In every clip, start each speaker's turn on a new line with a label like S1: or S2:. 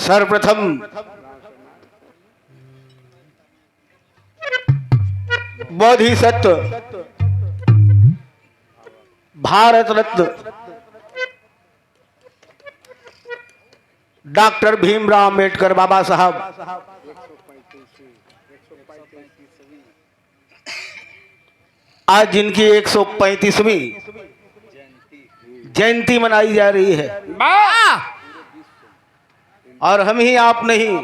S1: सर्वप्रथम बोधिसत्व भारत रत्न डॉक्टर भीमराव अम्बेडकर बाबा साहब आज जिनकी 135वीं जयंती मनाई जा रही है और हम ही आप नहीं।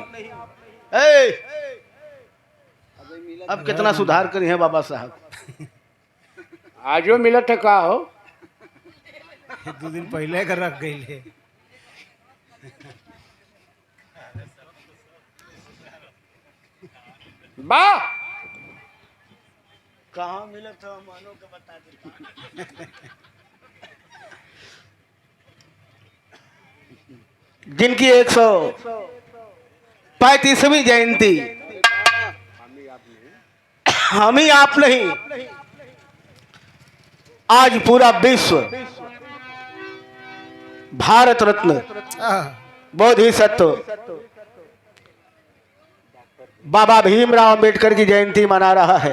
S1: अब कितना सुधार करी है बाबा साहब।
S2: आजो मिलत है का हो
S3: 2 दिन पहले कर रख गई
S2: बा
S1: कहाँ मिला था मानो का बता दे। जिनकी 135वीं जयंती हम ही आप नहीं आज पूरा विश्व भारत रत्न बोधिसत्व बाबा भीमराव अम्बेडकर की जयंती मना रहा है।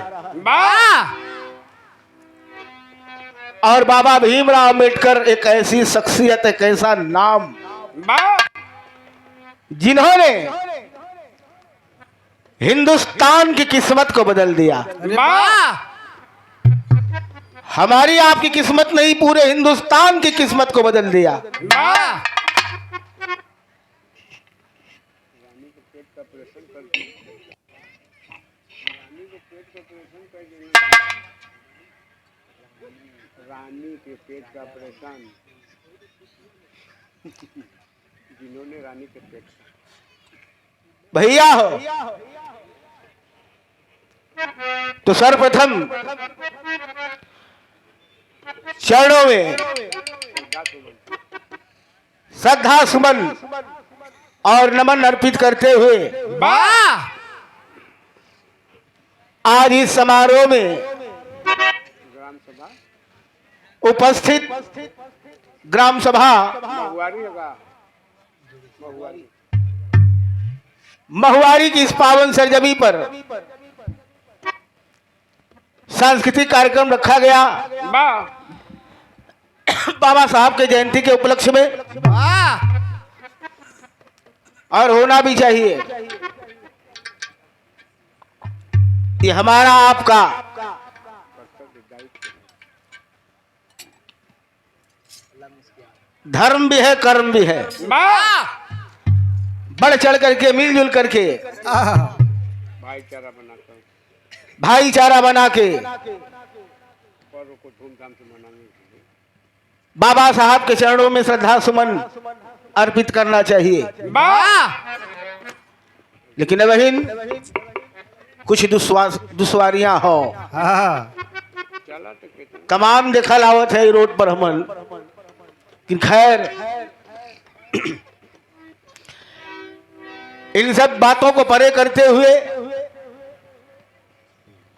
S1: और बाबा भीमराव अम्बेडकर एक ऐसी शख्सियत, एक ऐसा नाम जिन्होंने हिंदुस्तान की किस्मत को बदल दिया। हमारी आपकी किस्मत नहीं, पूरे हिंदुस्तान की किस्मत को बदल दिया।
S2: रानी के पेट का ऑपरेशन जिन्होंने रानी के पेट
S1: भैया हो तो सर्वप्रथम चरणों में श्रद्धा सुमन और नमन अर्पित करते हुए आज इस समारोह में
S2: ग्राम सभा
S1: उपस्थित ग्राम सभा महुआरी की इस पावन सरजमी पर सांस्कृतिक कार्यक्रम रखा गया बाबा साहब के जयंती के उपलक्ष्य में, और होना भी चाहिए। ये हमारा आपका धर्म भी है, कर्म भी है। बढ़ चढ़ करके मिलजुल करके भाईचारा बना के
S2: पर्व को धूमधाम से मनाने के लिए
S1: बाबा साहब के चरणों में श्रद्धा सुमन अर्पित करना चाहिए। लेकिन बहन कुछ दुश्वारियां हो, तमाम देखा लावत है रोड पर हमन, कि खैर इन सब बातों को परे करते हुए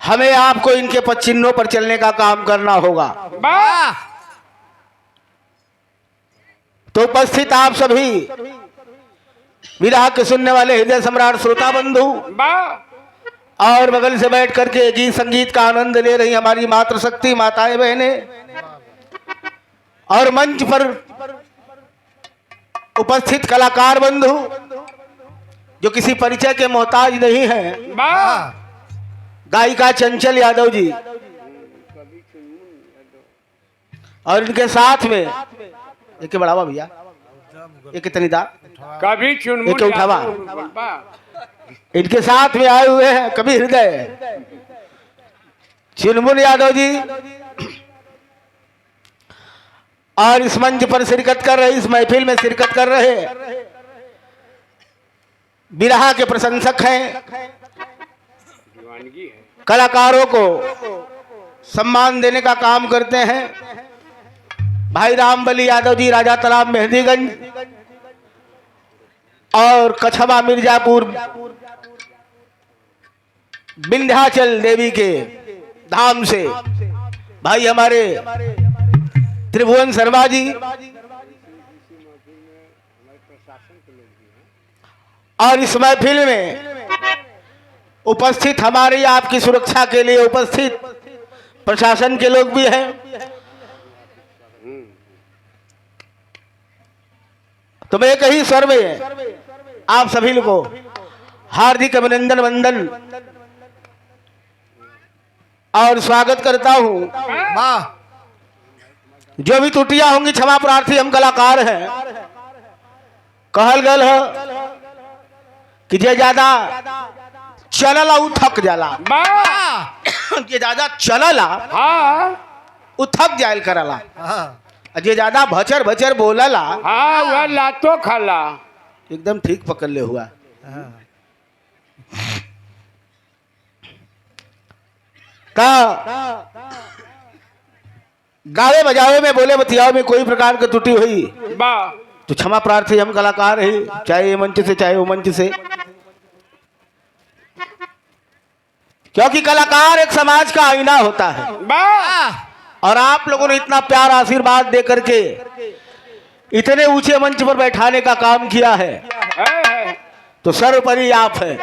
S1: हमें आपको इनके पदचिन्हों पर चलने का काम करना होगा। तो उपस्थित आप सभी विरह के सुनने वाले हृदय सम्राट श्रोता बंधु और बगल से बैठ करके गीत संगीत का आनंद ले रही हमारी मातृशक्ति माताएं बहनें, और मंच पर उपस्थित कलाकार बंधु जो किसी परिचय के मोहताज नहीं है, गायिका चंचल यादव जी और इनके साथ में एक बढ़ावा भैया, एक कितनी दा
S2: कभी
S1: एक उठावा, इनके साथ में आए हुए हैं कवि हृदय चुनमुन यादव जी, और इस मंच पर शिरकत कर रहे, इस महफिल में शिरकत कर रहे बिरहा के प्रशंसक हैं, कलाकारों को सम्मान देने का काम करते हैं भाई रामबली यादव जी, राजा तालाब मेहंदीगंज और कछवा मिर्जापुर विंध्याचल देवी के धाम से भाई हमारे त्रिभुवन शर्मा जी, और इस महफिल में उपस्थित हमारी आपकी सुरक्षा के लिए उपस्थित प्रशासन के लोग भी हैं। तो मैं एक ही स्वर में आप सभी लोगों को हार्दिक अभिनंदन वंदन और स्वागत करता हूं।
S3: वाह
S1: जो भी त्रुटियां होंगी क्षमा प्रार्थी, हम कलाकार हैं। कहल गल है कि जे ज्यादा चलला उ थक जाला, जे ज्यादा चलला
S2: हाँ
S1: उ थक जायल करला,
S3: हाँ
S1: और जे ज्यादा भचर भचर बोलला
S2: हाँ वह लातो खाला।
S1: एकदम ठीक पकड़ ले हुआ।
S3: हाँ
S1: गावे बजावे में बोले बतियावे में कोई प्रकार की त्रुटि हुई
S2: वाह
S1: तो क्षमा प्रार्थी, हम कलाकार हैं, चाहे ये मंच से चाहे वो मंच से। क्योंकि कलाकार एक समाज का आईना होता है
S2: वाह
S1: और आप लोगों ने इतना प्यार आशीर्वाद दे करके इतने ऊंचे मंच पर बैठाने का काम किया है,
S2: है।
S1: तो सर्वोपरि आप है।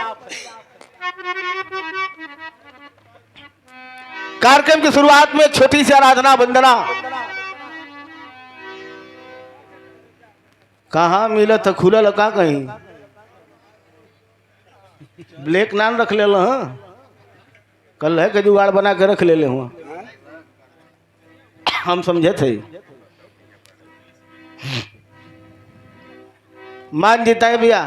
S1: कार्यक्रम की शुरुआत में एक छोटी सी आराधना वंदना कहाँ मिला था, खुला का कहीं ब्लैक नान रख ले हाँ? कल है के जुगाड़ बना के रख ले हुआ, हम समझे थे। मान जीता है भैया,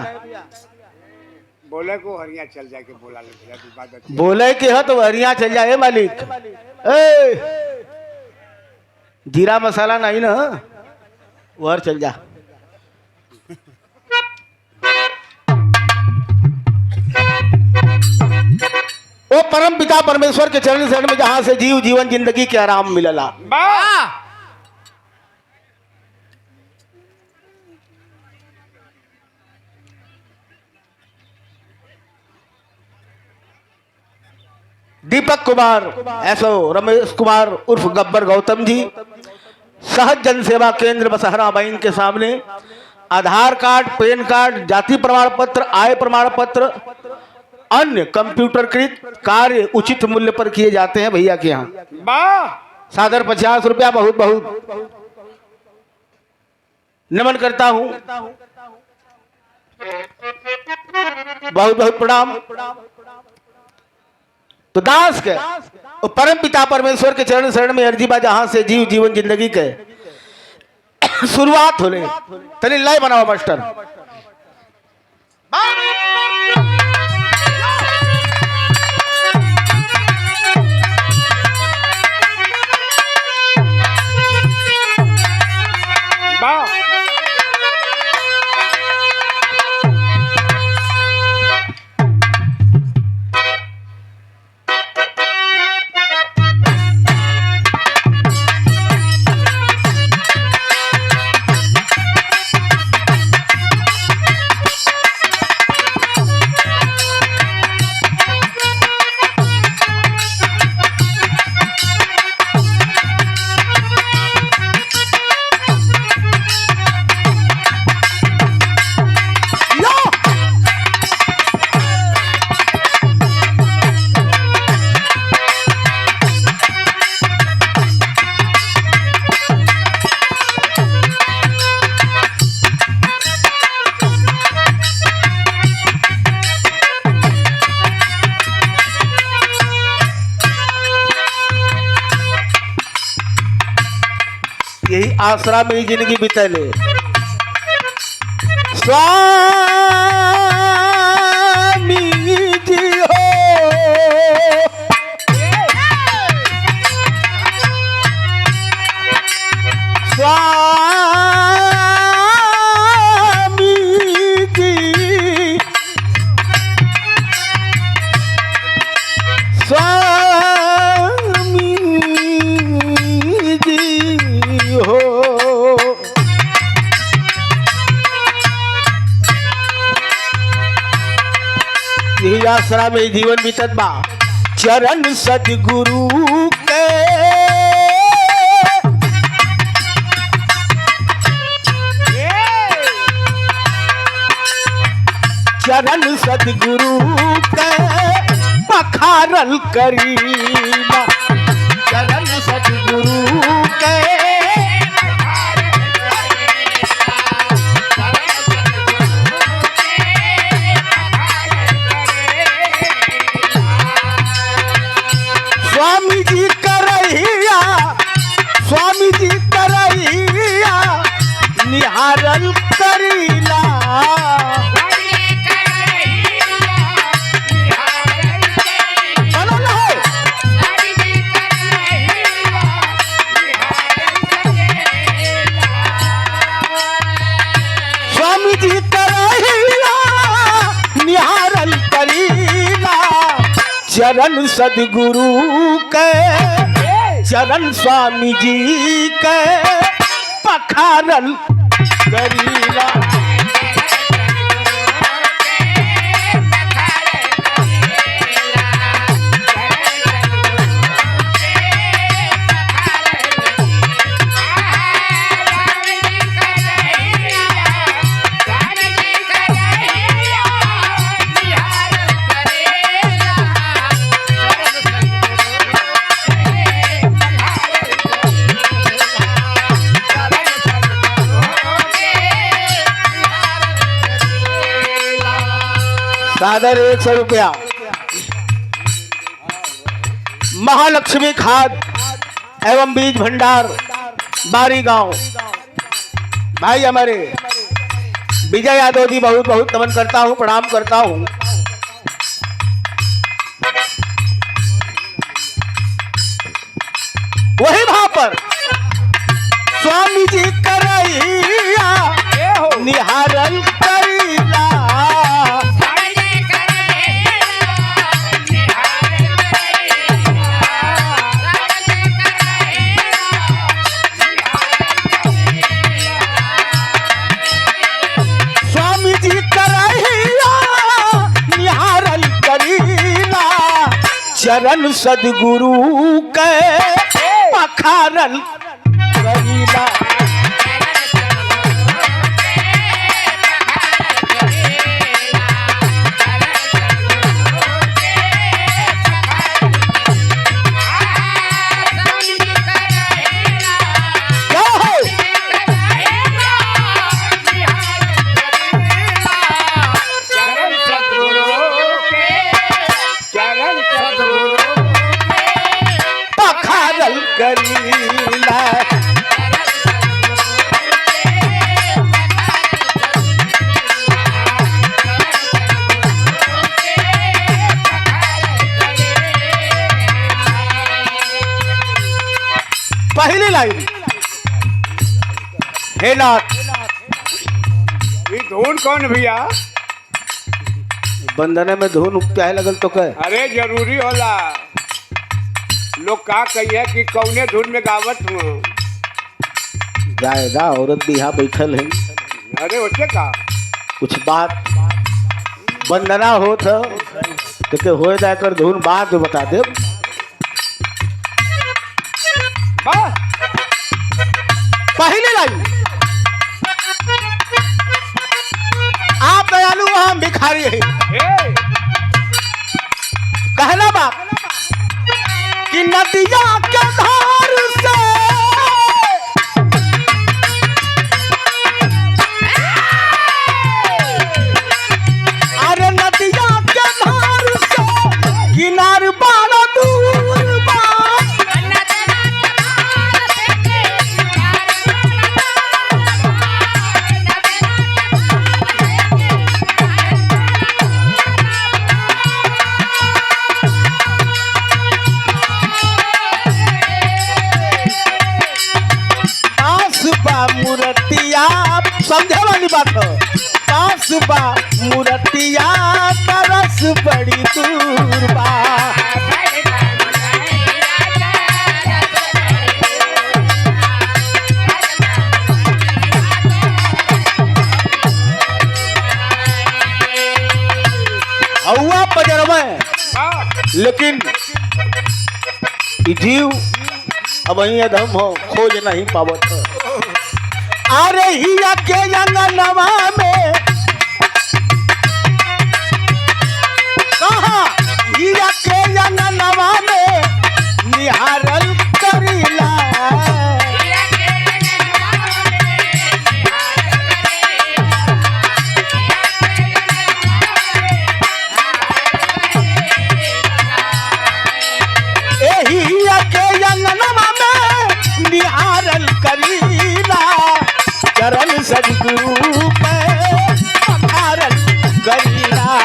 S2: बोले को हरिया चल जाके बोला ले
S1: बोले कि है तो हरिया चल जाए मालिक। ए जीरा मसाला नहीं ना, वह चल जा। वो परम पिता परमेश्वर के चरण शरण में जहां से जीव जीवन जिंदगी के आराम मिलला।
S2: वाह
S1: दीपक कुमार ऐसो रमेश कुमार उर्फ गब्बर गौतम जी, सहज जन सेवा केंद्र बसहरा बैंक के सामने आधार कार्ड, पैन कार्ड, जाति प्रमाण पत्र, आय प्रमाण पत्र, अन्य कंप्यूटरकृत कार्य उचित मूल्य पर किए जाते हैं भैया के यहाँ।
S2: वाह
S1: सादर 50 रुपया बहुत बहुत नमन करता हूं, बहुत बहुत प्रणाम। तो दास के और परम पिता परमेश्वर के चरण शरण में अर्जी बा जहां से जीव जीवन जिंदगी के शुरुआत होले। तनी लय बनाओ मास्टर।
S2: वाह
S1: यही आसरा में ही जिंदगी बितले। स्वामी जी हो स्वामी जी, स्वामी जी हो। यही आसरा में जीवन बीतत बा। चरण सदगुरु के चरण सदगुरु के पखारल करीला चरण सदगुरु के स्वामी जी करहिया स्वामी जी करहिया निहारल करीला स्वामी जी करहिया निहारल करीला चरण सदगुरु के चरण स्वामी जी के पखारल करीला सादर 100 रुपया महालक्ष्मी खाद एवं बीज भंडार बारी गांव भाई हमारे विजय यादव जी बहुत बहुत नमन करता हूं प्रणाम करता हूं। वही वहां पर स्वामी जी करैया निहारल करीला स्वामी जी करहिया निहारल करीला चरण सदगुरु के पखारल करीला करीला पहली लाइन हे नाथ
S2: ये धुन कौन भैया?
S1: बंधने में धुन उपचाहे लगल तो कह
S2: अरे जरूरी होला लोग का कहिए कि कौने धुन में गावत हूँ।
S1: जाएगा औरत भी यहाँ बैठल है
S2: अरे होते का
S1: कुछ बात वंदना हो तो हो जाकर धुन बाद में बता दे। पहले लाइन आप दयालु हम भिखारी है कहना बाप कि नदिया के धार से अरे नदिया के धार से किनार बाला दूर बा मूर्तिया समझे वाली बात हो पास बा मूर्तिया तरस बड़ी दूर बा हुआ पजर में लेकिन जीव अब वही अधम हो खोज नहीं पावत हो। अरे हिया के अंगनवा में अंगनवा में निहारल करीला। एहिया के अंगनवा में निहारल करीला, चरण सदगुरु पे पखारल करीला।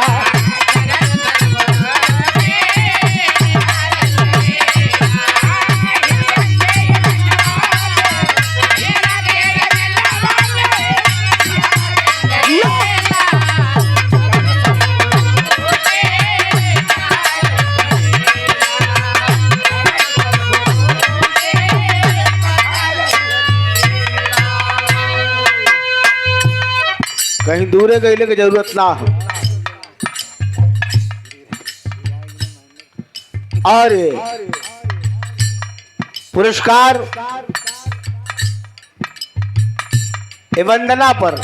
S1: कहीं दूरे गईले की जरूरत ना हो। और पुरस्कार वंदना पर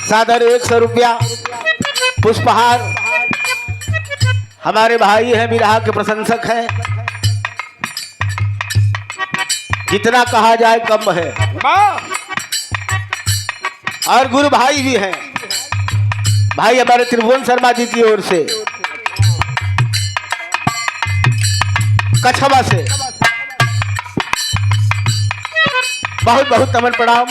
S1: सादर 100 रुपया पुष्पहार। हमारे भाई हैं, बिरहा के प्रशंसक हैं, जितना कहा जाए कम है। और गुरु भाई भी हैं, भाई हमारे त्रिभुवन शर्मा जी की ओर से कछवा से बहुत बहुत नमन प्रणाम।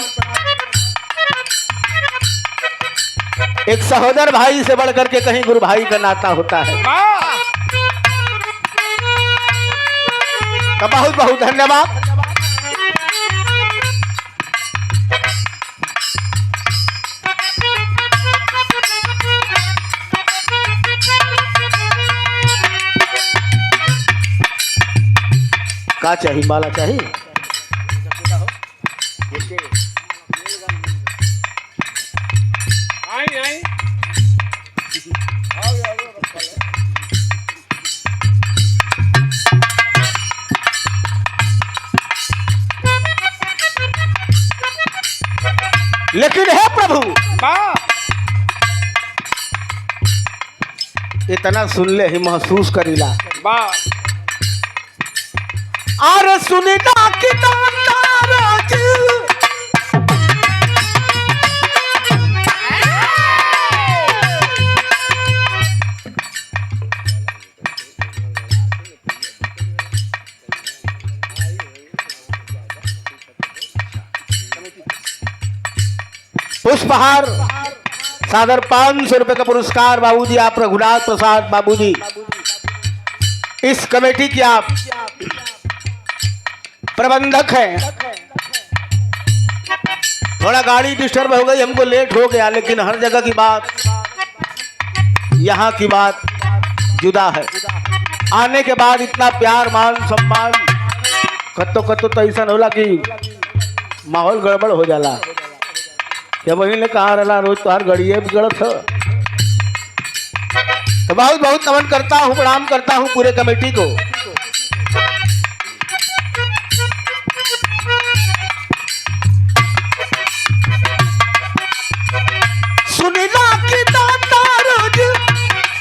S1: एक सहोदर भाई से बढ़कर के कहीं गुरु भाई का नाता होता है। तो बहुत बहुत धन्यवाद। का चाहिए? माला चाहिए? लेकिन है प्रभु, इतना सुन ले ही महसूस करीला। अरे सुनिला कि ताराज पुष्पहार सादर 500 रुपए का पुरस्कार बाबूजी आप रघुनाथ प्रसाद बाबूजी, इस कमेटी की आप प्रबंधक हैं। थोड़ा गाड़ी डिस्टर्ब हो गई, हमको लेट हो गया, लेकिन हर जगह की बात, यहाँ की बात जुदा है। आने के बाद इतना प्यार मान सम्मान कत्तो कत्तो तो ऐसा होला कि माहौल गड़बड़ हो जाला। क्या वही ने कहा रहा रोज तो हर गड़िए बिगड़त है। तो बहुत बहुत नमन करता हूँ, प्रणाम करता हूँ पूरे कमेटी को। सुनिला कि दाता रोज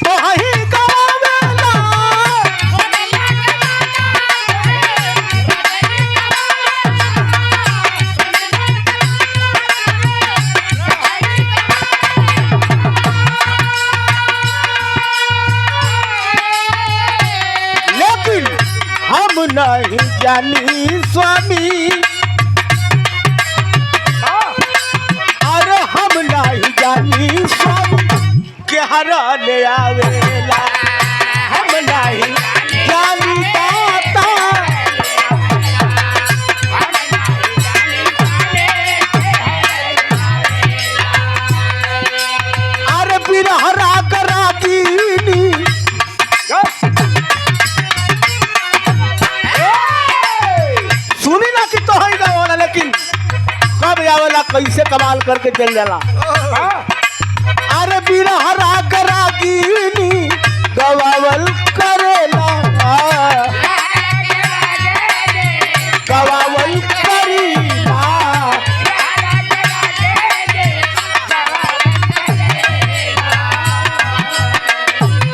S1: तो ही गावेला, लेकिन हम नहीं जानी स्वामी, अरे हम नहीं जानी स्वामी के हरा ले आवेला। हम नहीं जानी दाता, अरे बिरहरा करा दीनी, सुनी ना कि तो है गावला, लेकिन कब आवेला कैसे कमाल करके चल जाला। अरे बिरहरा करा दीनी गवावल करेला, गवावल करीला।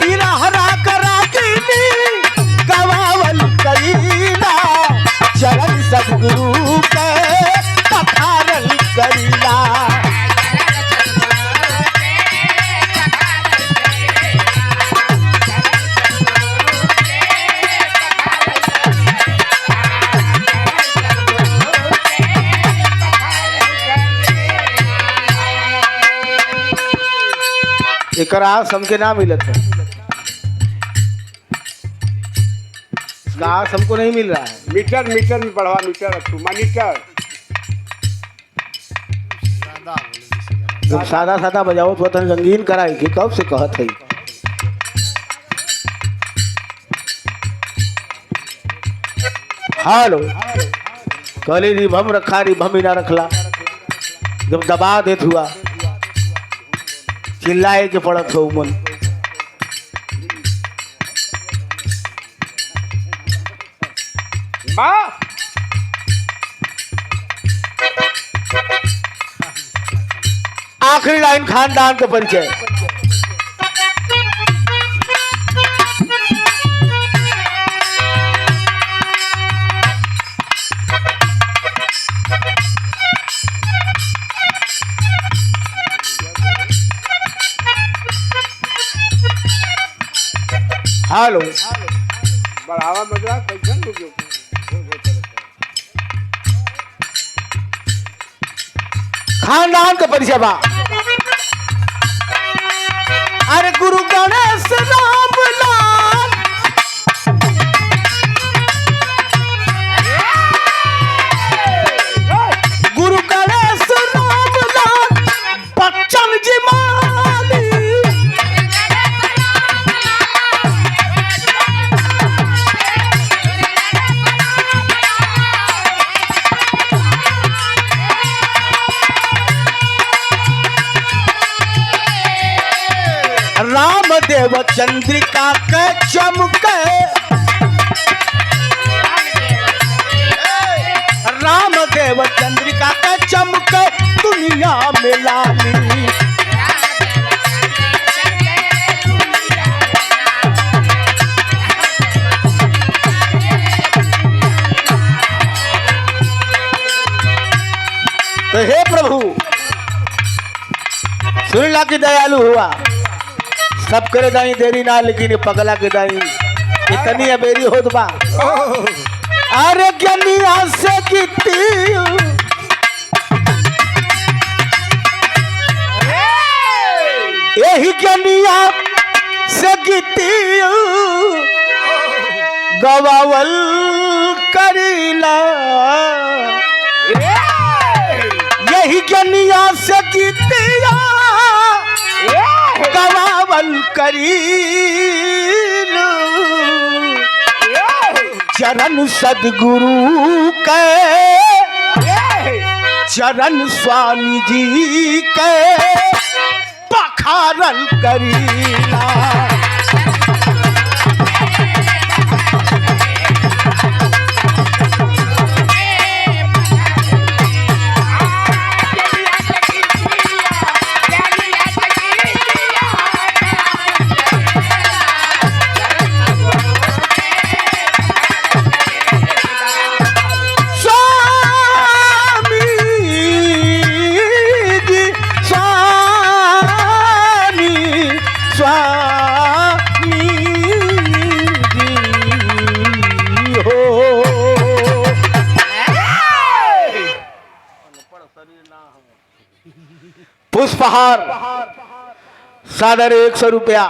S1: बिरहरा करा के इसका आस हमके ना मिलत है, इसका आस हमको नहीं मिल रहा है।
S2: मीटर मीटर में बढ़वा, मीटर रखू मॉनिटर।
S1: जब सादा सादा बजाओ तो तन रंगीन कराई कि कब से कहत है। हालो कहली रिभम रखा रिभम ही ना रखला, जब दबा देत हुआ चिल्लाए के पड़त हो मन।
S2: वाह
S1: आखिरी लाइन खानदान का परिचय। हेलो
S2: बढ़ावा मजरा कैसन रुक
S1: खानदान का परिचय बा। अरे गुरु गणेश राम लाल, गुरु गणेश राम लाल बच्चन जी माली। रामदेव चंद्रिका के चमके, रामदेव चंद्रिका के चमके दुनिया में लाली। तो हे प्रभु सुन ला की दयालु हुआ, सब करे दाई देरी ना, लेकिन ये पगला के दाई इतनी अबेरी होत बा। अरे ज्ञानिया से कीती यही ज्ञानिया से कीती गवावल करीला, यही ज्ञानिया से कीतिया गवावल करील। चरण सदगुरु के, चरण स्वामी जी के पखारल करीला। पुष्पहार सादर 100 रुपया।